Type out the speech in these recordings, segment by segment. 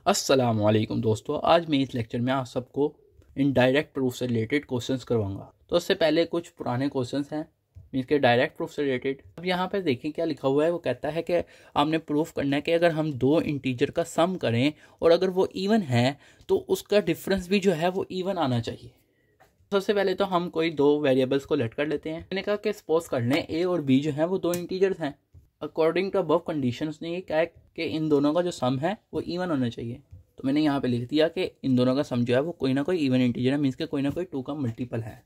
अस्सलामुअलैकुम दोस्तों, आज मैं इस लेक्चर में आप सबको इनडायरेक्ट प्रूफ से रिलेटेड क्वेश्चंस करवाऊंगा। तो उससे पहले कुछ पुराने क्वेश्चंस हैं इसके डायरेक्ट प्रूफ से रिलेटेड। अब यहाँ पे देखें क्या लिखा हुआ है। वो कहता है कि आपने प्रूफ करना है कि अगर हम दो इंटीजर का सम करें और अगर वो इवन है तो उसका डिफरेंस भी जो है वो इवन आना चाहिए। सबसे पहले तो हम कोई दो वेरिएबल्स को लेट कर लेते हैं। मैंने कहा कि सपोज कर लें ए और बी जो है वो दो इंटीजर्स हैं। अकॉर्डिंग टू अबव कंडीशन उसने ये कहा है कि इन दोनों का जो सम है वो इवन होना चाहिए। तो मैंने यहाँ पे लिख दिया कि इन दोनों का सम जो है वो कोई ना कोई इवन इंटीजर है, मीन्स के कोई ना कोई 2 का मल्टीपल है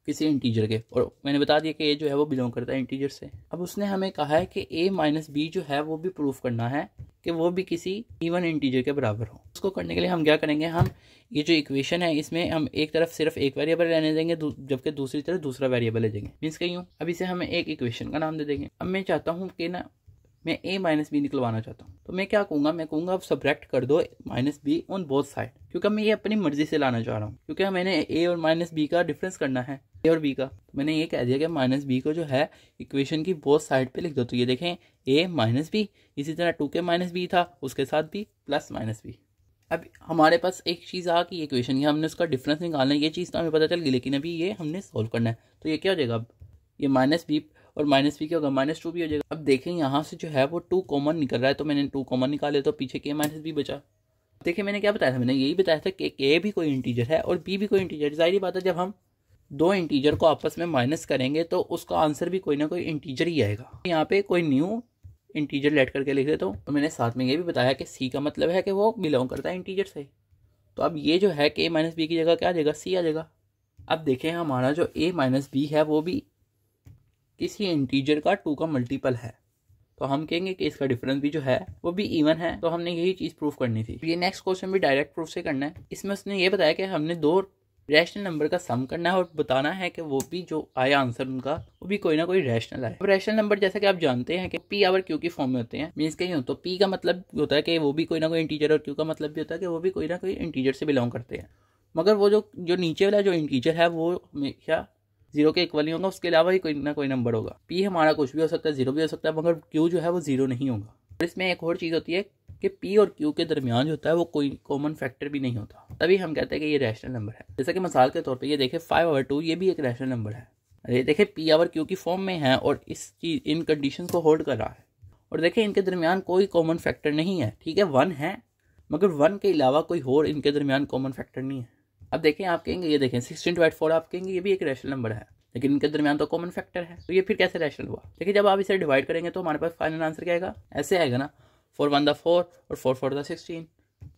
किसी इंटीजर के। और मैंने बता दिया कि ए जो है वो बिलोंग करता है इंटीजर से। अब उसने हमें कहा है कि a माइनस बी जो है वो भी प्रूफ करना है कि वो भी किसी इवन इंटीजर के बराबर हो। उसको करने के लिए हम क्या करेंगे, हम ये जो इक्वेशन है इसमें हम एक तरफ सिर्फ एक वेरिएबल रहने देंगे जबकि दूसरी तरफ दूसरा वेरिएबल ले देंगे। मीन्स कहीं अब इसे हमें एक इक्वेशन का नाम दे देंगे। अब मैं चाहता हूँ कि ना मैं a माइनस बी निकलवाना चाहता हूँ, तो मैं क्या कहूँगा, मैं कहूँगा अब सब्ट्रैक्ट कर दो minus be on both side, क्योंकि मैं ये अपनी मर्जी से लाना चाह रहा हूँ, क्योंकि मैंने a और माइनस बी का डिफरेंस करना है a और b का। तो मैंने ये कह दिया कि माइनस बी को जो है इक्वेशन की बोथ साइड पे लिख दो। तो ये देखें a माइनस बी, इसी तरह 2k माइनस बी था उसके साथ भी प्लस माइनस बी। अब हमारे पास एक चीज़ आ गई इक्वेशन की, हमने उसका डिफरेंस निकालना है। ये चीज़ तो हमें पता चल गई, लेकिन अभी ये हमने सॉल्व करना है। तो ये क्या हो जाएगा, अब ये माइनस बी और माइनस बी क्या होगा, -2 भी हो जाएगा। अब देखें यहाँ से जो है वो 2 कॉमन निकल रहा है, तो मैंने 2 कॉमन निकाले तो पीछे k माइनस बी बचा। देखिए मैंने क्या बताया था, मैंने यही बताया था कि k भी कोई इंटीजर है और b भी कोई इंटीजर। जाहिर बात है जब हम दो इंटीजर को आपस में माइनस करेंगे तो उसका आंसर भी कोई ना कोई इंटीजर ही आएगा। यहाँ पे कोई न्यू इंटीजर लेट करके लिख देता हूँ। तो मैंने साथ में ये भी बताया कि c का मतलब है कि वो बिलोंग करता है इंटीजर से। तो अब ये जो है k माइनस बी की जगह क्या आ जाएगा, c आ जाएगा। अब देखें हमारा जो a माइनस बी है वो भी किसी इंटीजर का 2 का मल्टीपल है, तो हम कहेंगे कि इसका डिफरेंस भी जो है वो भी इवन है। तो हमने यही चीज़ प्रूफ करनी थी। ये नेक्स्ट क्वेश्चन भी डायरेक्ट प्रूफ से करना है। इसमें उसने ये बताया कि हमने दो रैशनल नंबर का सम करना है और बताना है कि वो भी जो आया आंसर उनका वो भी कोई ना कोई रैशनल है। अब रैशनल नंबर जैसा कि आप जानते हैं कि पी आवर क्यू की फॉर्म में होते हैं। मीन्स कहीं तो पी का मतलब होता है कि वो भी कोई ना कोई इंटीजर और क्यू का मतलब भी होता है कि वो भी कोई ना कोई इंटीजर से बिलोंग करते हैं। मगर वो जो नीचे वाला जो इंटीजर है वो हमेशा 0 के इक्वल नहीं होगा, उसके अलावा ही कोई ना कोई नंबर होगा। पी हमारा कुछ भी हो सकता है, 0 भी हो सकता है, मगर क्यू जो है वो 0 नहीं होगा। और इसमें एक और चीज़ होती है कि पी और क्यू के दरमियान जो होता है वो कोई कॉमन फैक्टर भी नहीं होता, तभी हम कहते हैं कि ये रैशनल नंबर है। जैसा कि मिसाल के तौर पे ये देखें 5/2 ये भी एक रैशनल नंबर है। ये देखें पी आवर क्यू की फॉर्म में है और इस चीज इन कंडीशन को होल्ड कर रहा है। और देखें इनके दरमियान कोई कॉमन फैक्टर नहीं है, ठीक है 1 है, मगर 1 के अलावा कोई और इनके दरमियान कॉमन फैक्टर नहीं है। अब देखें आप कहेंगे, ये देखें 16/4 आप कहेंगे ये भी एक रैशनल नंबर है, लेकिन इनके दरमियान तो कॉमन फैक्टर है, तो ये फिर कैसे रैशनल हुआ। देखिए जब आप इसे डिवाइड करेंगे तो हमारे पास फाइनल आंसर क्या आएगा, ऐसे आएगा ना 4 1 4 और 4 4 16।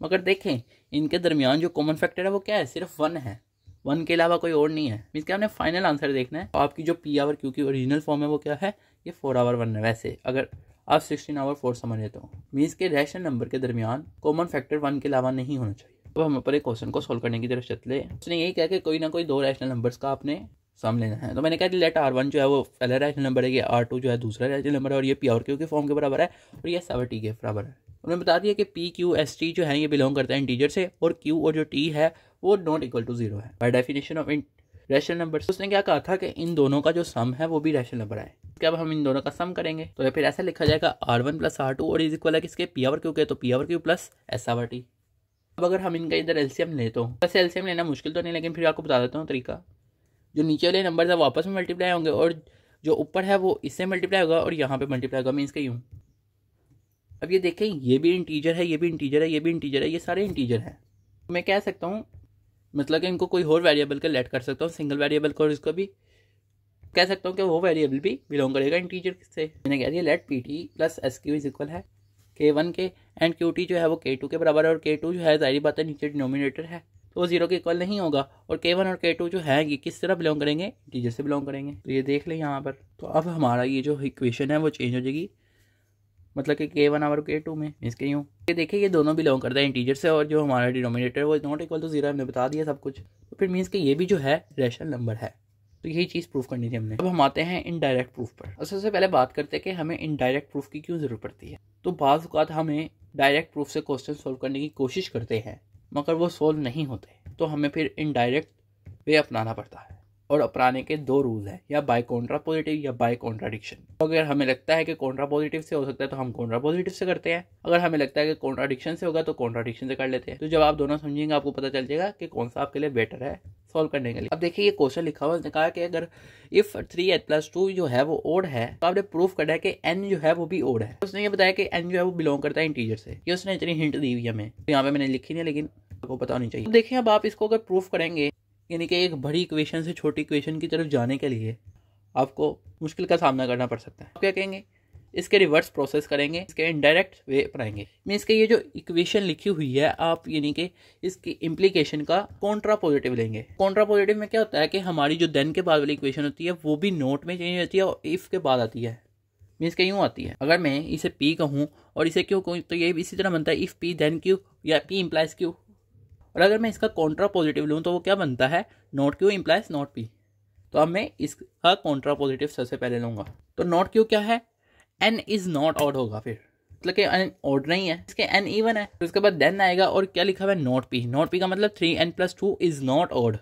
मगर देखें इनके दरमियान जो कॉमन फैक्टर है वो क्या है, सिर्फ 1 है, 1 के अलावा कोई और नहीं है। मीन्स क्या हमने फाइनल आंसर देखना है। तो आपकी जो पी आवर क्यू की ओरिजिनल फॉर्म है वो क्या है, ये 4/1 है। वैसे अगर आप 16/4 समझ लेते हो, मीन्स के रैशनल नंबर के दरमियान कॉमन फैक्टर 1 के अलावा नहीं होना चाहिए। तो हम ऊपर एक क्वेश्चन को सोल्व करने की तरफ चलते हैं। उसने यही कहा कि कोई ना कोई दो रैशनल नंबर्स का आपने सम लेना है। तो मैंने कहा लेट R1 जो है वो पहला रैशनल नंबर है, ये R2 जो है दूसरा रैशनल नंबर है और ये पी आवर क्यू के फॉर्म के बराबर है और ये 7t के बराबर है। उन्होंने बता दिया कि पी क्यू एस टी जो है ये बिलोंग करता है इंटीजर से और क्यू और जो टी है वो नॉट इक्वल टू 0 है by definition of rational number. उसने क्या कहा था कि इन दोनों का जो सम है वो भी रैशनल नंबर है। अब हम इन दोनों का सम करेंगे तो फिर ऐसा लिखा जाएगा R1 + R2 और इज इक्वल है किसके, पी आवर क्यू के, तो P R Q plus S R T. अब अगर हम इनका इधर एलसीएम लेते हो, वैसे एलसीएम लेना मुश्किल तो नहीं, लेकिन फिर आपको बता देता हूँ तरीका। जो नीचे वाले नंबर है वो आपस में मल्टीप्लाई होंगे और जो ऊपर है वो इससे मल्टीप्लाई होगा और यहाँ पे मल्टीप्लाई होगा, मीन्स के यूँ। अब ये देखें ये भी इंटीजर है, ये भी इंटीजर है, ये भी इंटीजर है, ये सारे इंटीजर हैं। तो मैं कह सकता हूँ मतलब कि इनको कोई और वेरिएबल का लेट कर सकता हूँ, सिंगल वेरिएबल को, और इसको भी कह सकता हूँ कि वो वेरिएबल भी बिलोंग करेगा इंटीजर से। मैंने कह दिया let P T plus S Q is equal है K1 के एंड क्यू टी जो है वो K2 के बराबर है और K2 जो है जाहिर बात है नीचे डिनोमिनेटर है तो वो 0 के इक्वल नहीं होगा। और K1 और K2 जो है ये किस तरह बिलोंग करेंगे, इंटीजर से बिलोंग करेंगे। तो ये देख लें यहाँ पर। तो अब हमारा ये जो इक्वेशन है वो चेंज हो जाएगी, मतलब कि K1 और K2 में इसके यूँ। ये देखिए ये दोनों बिलोंग करता है इंटीजर से और जो हमारा डिनोमिनेटर वो नॉट इक्वल टू 0 हमने बता दिया सब कुछ। तो फिर मीन्स कि ये भी जो है रैशनल नंबर है। तो यही चीज़ प्रूफ करनी थी हमने। अब हम आते हैं इनडायरेक्ट प्रूफ पर। और सबसे पहले बात करते हैं कि हमें इनडायरेक्ट प्रूफ की क्यों ज़रूरत पड़ती है। तो बाज़ औक़ात हमें डायरेक्ट प्रूफ से क्वेश्चन सोल्व करने की कोशिश करते हैं मगर वो सोल्व नहीं होते, तो हमें फिर इनडायरेक्ट वे अपनाना पड़ता है। और पुराने के दो रूल है, या बाय कॉन्ट्रा पॉजिटिव या बाय कॉन्ट्राडिक्शन। तो अगर हमें लगता है कि कॉन्ट्रा पॉजिटिव से हो सकता है तो हम कॉन्ट्रा पॉजिटिव से करते हैं, अगर हमें लगता है कि कॉन्ट्राडिक्शन से होगा तो कॉन्ट्राडिक्शन से कर लेते हैं। तो जब आप दोनों समझेंगे आपको पता चल जाएगा कि कौन सा आपके लिए बेटर है सॉल्व करने के लिए। अब देखिए ये क्वेश्चन लिखा हुआ, उसने कहा कि अगर इफ 3n+2 जो है वो ओड है तो आपने प्रूफ करना है कि n जो है वो भी ओड है। उसने ये बताया कि n जो है वो बिलोंग करता है इंटीजर से। ये उसने इतनी हिंट दी हुई हमें, तो यहाँ पे मैंने लिखी नहीं, लेकिन आपको पता होनी चाहिए। तो देखिए अब आप इसको अगर प्रूफ करेंगे, यानी कि एक बड़ी इक्वेशन से छोटी इक्वेशन की तरफ जाने के लिए आपको मुश्किल का सामना करना पड़ सकता है। आप क्या कहेंगे, इसके रिवर्स प्रोसेस करेंगे, इसके इनडायरेक्ट वे अपनाएंगे। मीन्स के ये जो इक्वेशन लिखी हुई है आप यानी कि इसकी इम्प्लीकेशन का कॉन्ट्रा पॉजिटिव लेंगे। कॉन्ट्रा पॉजिटिव में क्या होता है कि हमारी जो देन के बाद वाली इक्वेशन होती है वो भी नोट में चेंज होती है और इफ के बाद आती है। मीन्स के यूँ आती है, अगर मैं इसे पी कहूँ और इसे क्यू कहूँ तो ये इसी तरह बनता है, इफ पी देन क्यू या पी इम्प्लाइज क्यू। और अगर मैं इसका कॉन्ट्रा पॉजिटिव लूँ तो वो क्या बनता है, not Q implies not P. तो अब मैं इसका कॉन्ट्रा पॉजिटिव सबसे पहले लूँगा। तो नॉट क्यू क्या है, n इज नॉट ऑड होगा, फिर मतलब कि n ऑड नहीं है, इसके n इवन है। तो उसके बाद देन आएगा और क्या लिखा हुआ है, नॉट p। नॉट p का मतलब 3n+2 इज नॉट ऑड,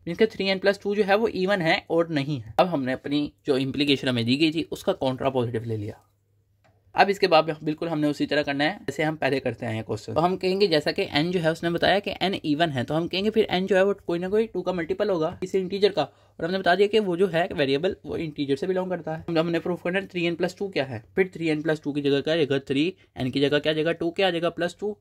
इसके 3n+2 जो है वो इवन है, ऑड नहीं है। अब हमने अपनी जो इम्प्लीकेशन हमें दी गई थी उसका कॉन्ट्रा पॉजिटिव ले लिया। अब इसके बाद बिल्कुल हमने उसी तरह करना है जैसे हम पहले करते हैं क्वेश्चन। तो हम कहेंगे जैसा कि n जो है उसने बताया कि n इवन है, तो हम कहेंगे फिर n जो है वो कोई ना कोई 2 का मल्टीपल होगा किसी इंटीजर का। और हमने बता दिया कि वो जो है वेरिएबल वो इंटीजर से बिलोंग करता है। हमने प्रूफ करना है 3n+2 क्या है, फिर 3n+2 की जगह क्या आ जाएगा 3, n की जगह क्या आ जाएगा 2, क्या आ जाएगा +2।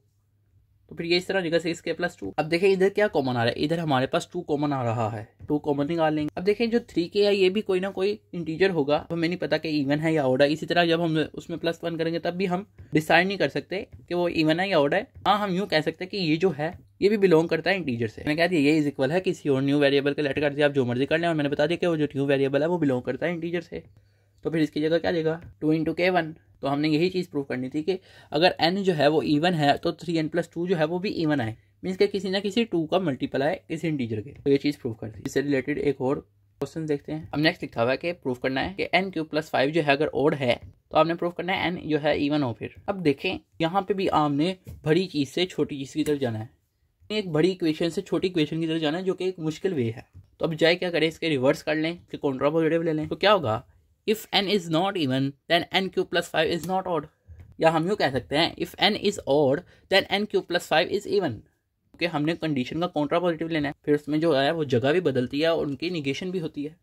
तो फिर ये इस तरह जगह से इसके +2। अब देखिए इधर क्या कॉमन आ रहा है, इधर हमारे पास 2 कॉमन आ रहा है, 2 कॉमन निकाल लेंगे। अब देखिए जो 3k है ये भी कोई ना कोई इंटीजर होगा, तो हमें नहीं पता कि इवन है या ऑड है। इसी तरह जब हम उसमें +1 करेंगे तब भी हम डिसाइड नहीं कर सकते कि वो इवन है या ऑड है। हाँ हम यूँ कह सकते हैं कि ये जो है ये भी बिलोंग करता है इंटीजर से। मैंने कह दिया ये इज इक्वल है किसी और न्यू वेरिएबल के लेट कर दिया, आप जो मर्जी कर लें। और मैंने बता दिया कि वो जो न्यू वेरिएबल है वो बिलोंग करता है इंटीजर से। तो फिर इसकी जगह क्या देगा 2 × k1। तो हमने यही चीज़ प्रूव करनी थी कि अगर n जो है वो इवन है तो 3n+2 जो है वो भी इवन है, मीन्स के किसी ना किसी 2 का मल्टीपल है किसी इंटीजर के। तो ये चीज़ प्रूव कर दी। इससे रिलेटेड एक और क्वेश्चन देखते हैं। अब नेक्स्ट लिखा हुआ है कि प्रूव करना है कि n³ + 5 जो है अगर ओड है तो आपने प्रूव करना है n जो है इवन हो। फिर अब देखें यहाँ पे भी आपने बड़ी चीज़ से छोटी चीज़ की तरफ जाना है, एक बड़ी इक्वेशन से छोटी इक्वेशन की तरफ जाना है जो कि एक मुश्किल वे है। तो अब जाए क्या करें, इसके रिवर्स कर लें कि कॉन्ट्रा पॉजिटिव ले लें। तो क्या होगा, if n is not even then n³ + 5 is not odd. या हम यूँ कह सकते हैं if n is odd then n³ + 5 is even, क्योंकि हमने कंडीशन का कॉन्ट्रा पॉजिटिव लेना है। फिर उसमें जो है वो जगह भी बदलती है और उनकी निगेशन भी होती है।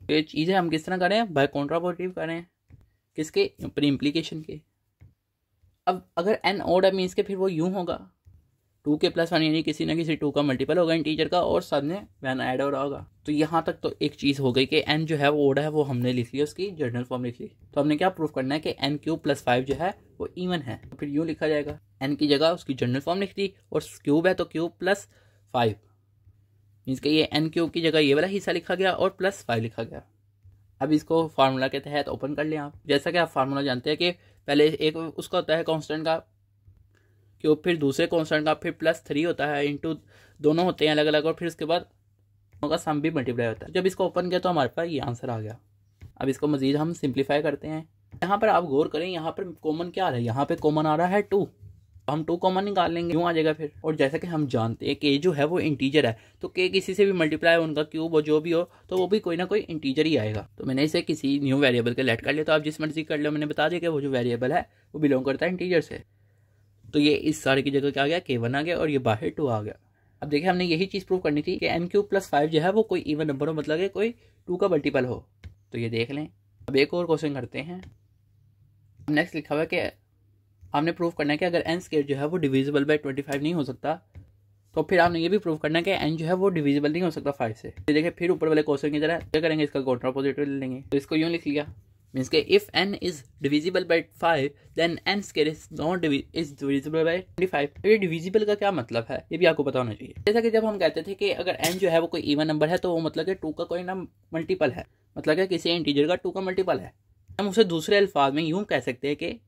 तो ये चीज़ें हम किस तरह करें, बाय कॉन्ट्रा पॉजिटिव करें, किसके ऊपर, इम्प्लीकेशन के। अब अगर n ऑड है मीन्स के फिर वो यूँ होगा 2k+1 यानी किसी ना किसी 2 का मल्टीपल होगा इंटीजर का और साथ में वैन ऐड हो रहा होगा। तो यहाँ तक तो एक चीज़ हो गई कि n जो है वो ओड है, वो हमने लिख लिया, उसकी जनरल फॉर्म लिख ली। तो हमने क्या प्रूफ करना है कि n³ + 5 जो है वो इवन है। तो फिर यूँ लिखा जाएगा, n की जगह उसकी जनरल फॉर्म लिख दी और क्यूब है तो क्यूब+5 मीन्स कि ये n³ की जगह ये वाला हिस्सा लिखा गया और +5 लिखा गया। अब इसको फार्मूला के तहत ओपन कर लें आप। जैसा कि आप फार्मूला जानते हैं कि पहले एक उसका होता है कॉन्स्टेंट का क्यूब, फिर दूसरे कॉन्स्टेंट का फिर +3 होता है इंटू दोनों होते हैं अलग अलग, और फिर उसके बाद दोनों का सम भी मल्टीप्लाई होता है। जब इसको ओपन किया तो हमारे पास ये आंसर आ गया। अब इसको मजीद हम सिंप्लीफाई करते हैं। यहाँ पर आप गौर करें, यहाँ पर कॉमन क्या आ रहा है, यहाँ पे कॉमन आ रहा है 2। हम 2 कॉमन निकाल लेंगे, क्यों आ जाएगा फिर। और जैसा कि हम जानते हैं कि जो है वो इंटीजर है, तो के किसी से भी मल्टीप्लाई उनका क्यूब और जो भी हो तो वो भी कोई ना कोई इंटीजर ही आएगा। तो मैंने इसे किसी न्यू वेरिएबल के लेट कर लिया। तो आप जिस मर्जी कर लो, मैंने बता दिया कि वो जो वेरिएबल है वो बिलोंग करता है इंटीजर से। तो ये इस सारे की जगह क्या आ गया, k1 आ गया और ये बाहर 2 आ गया। अब देखिए हमने यही चीज़ प्रूव करनी थी कि n³ + 5 जो है वो कोई इवन नंबर हो, मतलब कि कोई 2 का मल्टीपल हो। तो ये देख लें। अब एक और क्वेश्चन करते हैं। नेक्स्ट लिखा हुआ है कि आपने प्रूव करना है कि अगर n² जो है वो डिविजिबल बाय 25 नहीं हो सकता, तो फिर आपने ये भी प्रूव करना है कि n जो है वो डिविजिबल नहीं हो सकता 5 से। तो देखिए फिर ऊपर वाले क्वेश्चन की तरह क्या करेंगे, इसका कॉन्ट्रा पॉजिटिव ले लेंगे। तो इसको यूँ लिख लिया, मीन्स के if n is divisible by 5 then n² is not is divisible by 25। ये डिविजिबल का क्या मतलब है ये भी आपको पता होना चाहिए। जैसा कि जब हम कहते थे कि अगर n जो है वो कोई इवन नंबर है तो वो मतलब कि 2 का कोई ना मल्टीपल है, मतलब कि किसी इंटीजर का 2 का मल्टीपल है। हम उसे दूसरे अल्फाज में यूँ कह सकते हैं कि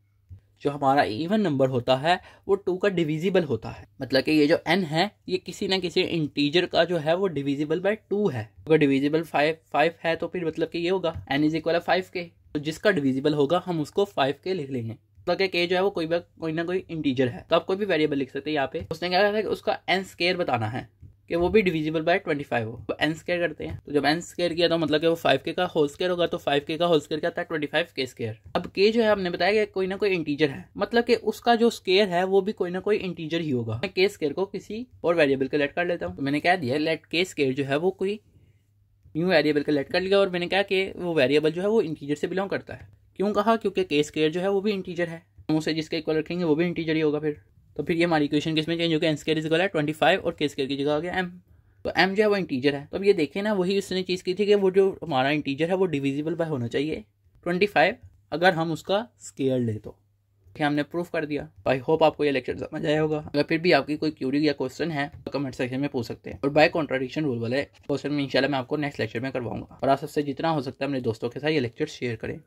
जो हमारा इवन नंबर होता है वो 2 का डिविजिबल होता है, मतलब कि ये जो n है ये किसी ना किसी इंटीजर का जो है वो डिविजिबल बाय 2 है। अगर डिविजिबल 5 है तो फिर मतलब कि ये होगा n इज इक्वल 5k। तो जिसका डिविजिबल होगा हम उसको 5k लिख लेंगे, मतलब कि k जो है वो कोई ना कोई इंटीजर है। तो आप कोई भी वेरिएबल लिख सकते हैं। यहाँ पे उसने क्या कहा था कि उसका n² बताना है, कि वो भी डिविजिबल बाय 25 हो। तो n स्क्वायर करते हैं, तो जब n स्क्वायर किया तो मतलब कि वो 5k का होल स्क्वायर होगा, तो 5k का होल स्क्वायर क्या आता है 25k स्क्वायर। अब k जो है हमने बताया कि कोई ना कोई इंटीजर है, मतलब कि उसका जो स्क्वायर है वो भी कोई ना कोई इंटीजर ही होगा। मैं k स्क्वायर को किसी और वेरिएबल के लेट कर लेता हूँ, तो मैंने कह दिया लेट k स्क्वायर जो है वो कोई न्यू वेरिएबल के लेट कर लिया, और मैंने कहा कि वो वेरिएबल जो है वो इंटीजर से बिलोंग करता है। क्यों कहा? क्योंकि k स्क्वायर जो है वो भी इंटीजर है, हम उसे जिसके इक्वल रखेंगे वो भी इंटीजर ही होगा फिर। तो फिर ये हमारी इक्वेशन किसमें चेंज हो गया, n स्क्वायर इज इक्वल है 25 और k स्क्वायर की जगह आ गया m। तो m जो है वो इंटीजर है। तो अब ये देखें ना, वही उसने चीज़ की थी कि वो जो हमारा इंटीजर है वो डिविजिबल बाय होना चाहिए 25 अगर हम उसका स्क्वायर ले तो। हमने प्रूफ कर दिया। आई होप आपको ये लेक्चर समझ आया होगा। अगर फिर भी आपकी कोई क्यूरी या क्वेश्चन है तो कमेंट सेक्शन में पूछ सकते हैं, और बाय कॉन्ट्राडिक्शन रूल वाले क्वेश्चन में इंशाल्लाह मैं आपको नेक्स्ट लेक्चर में करवाऊंगा। और आप सबसे जितना हो सकता है अपने दोस्तों के साथ ये लेक्चर शेयर करें।